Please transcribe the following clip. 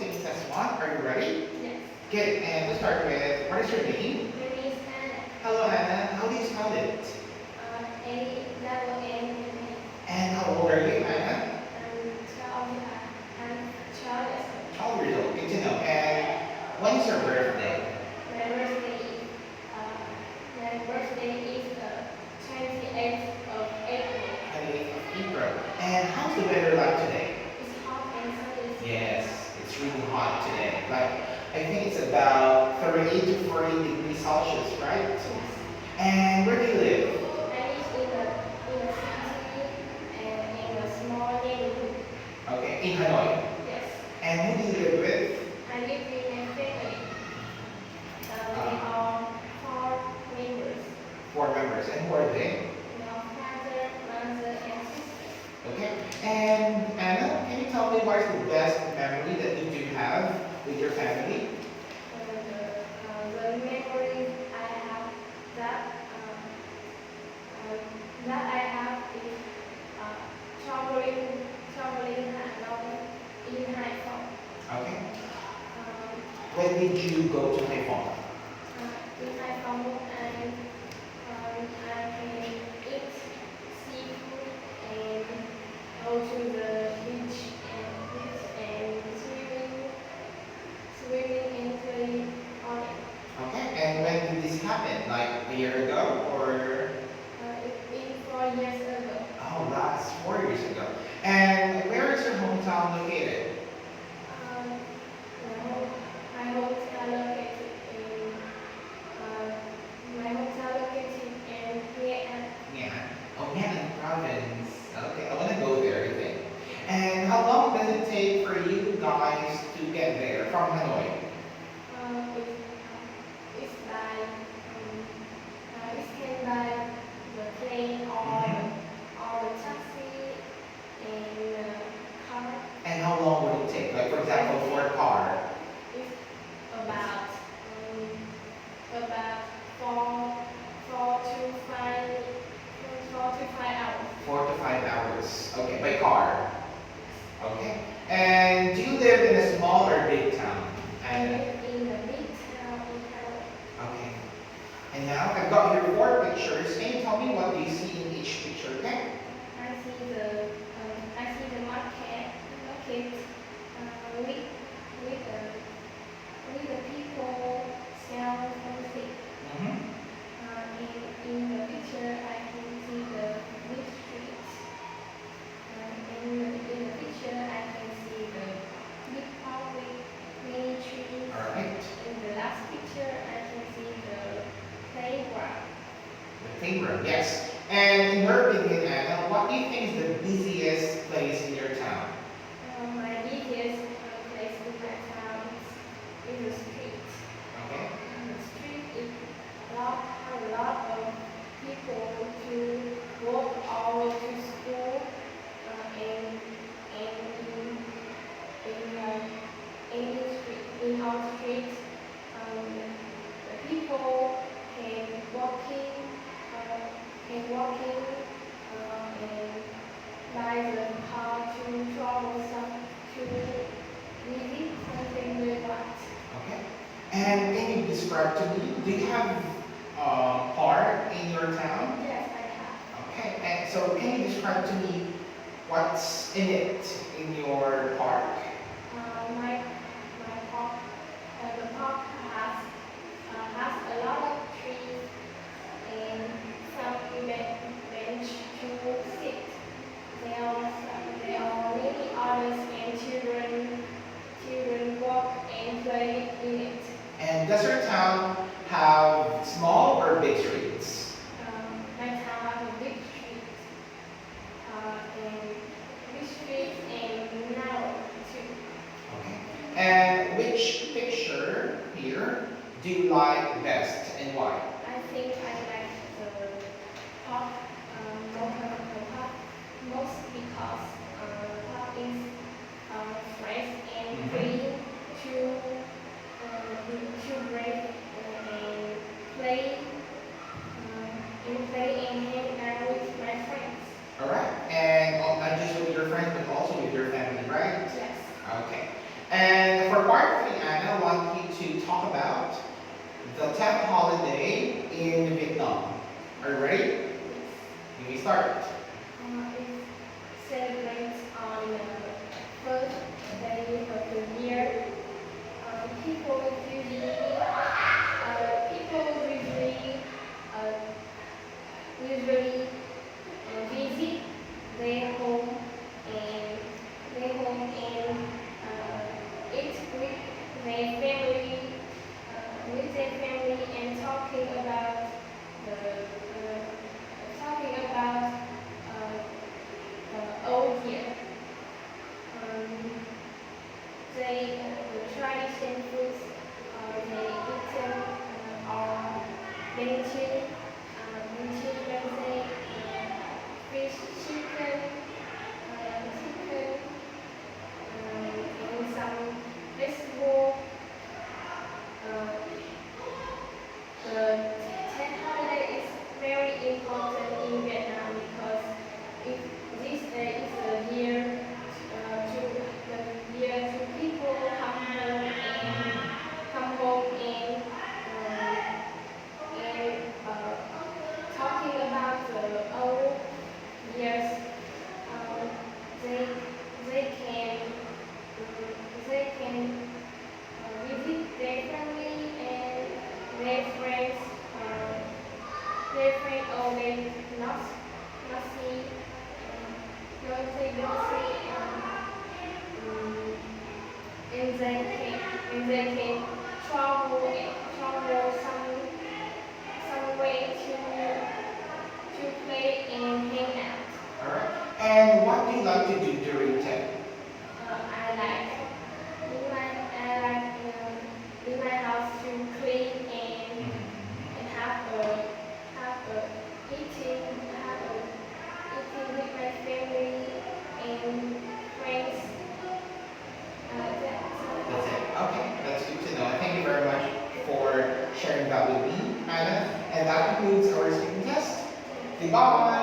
Sing test one. Are you ready? Yes. Good. And we'll start with, what is your name? My name is Anna. Hello, Anna. How do you spell it? A-double-N. And how old are you, Anna? I'm 12 years old. 12 years old. Good to know. And when is your birthday? My birthday is, the 28th of April. 28th of April. And how's the weather like today? It's hot and sunny. Yes, it's really hot today. Like, I think it's about 38 to 40 degrees Celsius, right? Yes. And where do you live? I live in a city and in a small neighborhood. Okay, in Hanoi. Yes. And who do you live with? I live in a family. We are 4 members. 4 members. And who are they? My father, mother, and sister. Okay. And Anna, can you tell me what is the best memory that you do have with your family? The memories I have that I have is traveling alone in Haifa. Okay. Um, When did you go to Haiphong? in Haifa, I can eat seafood and go to the beach and swimming and play on it. Okay. And when did this happen? Like a year ago or? It's been 4 years ago. Oh, that's 4 years ago. And where is your hometown located? Um, my hometown located in Nghệ An. Yeah. Oh, Yan'an province. Okay, I want to go there, I think. And how long does it take for you guys to get there from Hanoi? It's can by the plane or the taxi and car. And how long would it take? Like, for example, for a car? It's about four to five hours. 4 to 5 hours. Okay, by car. Okay. And do you live in a small or big town? I And live in a big town in Taiwan. okay. And now I've got your 4 pictures. Can you tell me what do you see in each picture? Okay. I see the market with the people sell something. Mm-hmm. In the picture, I can see the big street. In the picture, I can see the big park with many trees. All right. In the last picture, I can see the playground. The playground, yes. And in your opinion, Anna, what do you think is the busiest place in your town? My biggest place in my town is the street. Okay. The street is a lot of people to work or to school, and in our street, the people and buy the car to travel to visit something they want. Okay. And can you describe to me, do you have a park in your town? Yes, I have. Okay. And so can you describe to me what's in it in your park? My park, the park has a lot of trees and some bench to sit. There are many others and children walk and play in it. And does your town have small or big streets? My town has a big street, and narrow too. Okay. And which picture here do you like best and why? I think I like the park, most because the park is fresh and Mhm. green to break and play and hang out with my friends. All right. And not just with your friends, but also with your family, right? Yes. Okay. And for the 10th holiday in Vietnam. Are you ready? You may start. It celebrates on the first day of the year. People usually visit their home and eat with their family and talking about the old year. Um, the tradition foods they eat them are benchi, Wednesday, fish, chicken, and some vegetable. Uh, the 10th holiday is very important in Vietnam because if this day is the year to people come home and talking about the old years. Um, they they can they can visit their family and their friends. Their friend or they not see don't see and they can travel somewhere to play and hang out. Alright. And what do you like to do during 10? I like I like in my house to clean and have a eating with my family and friends. That's it. Okay, that's good to know. And thank you very much for sharing that with me, Anna. And that concludes our speaking test. Goodbye.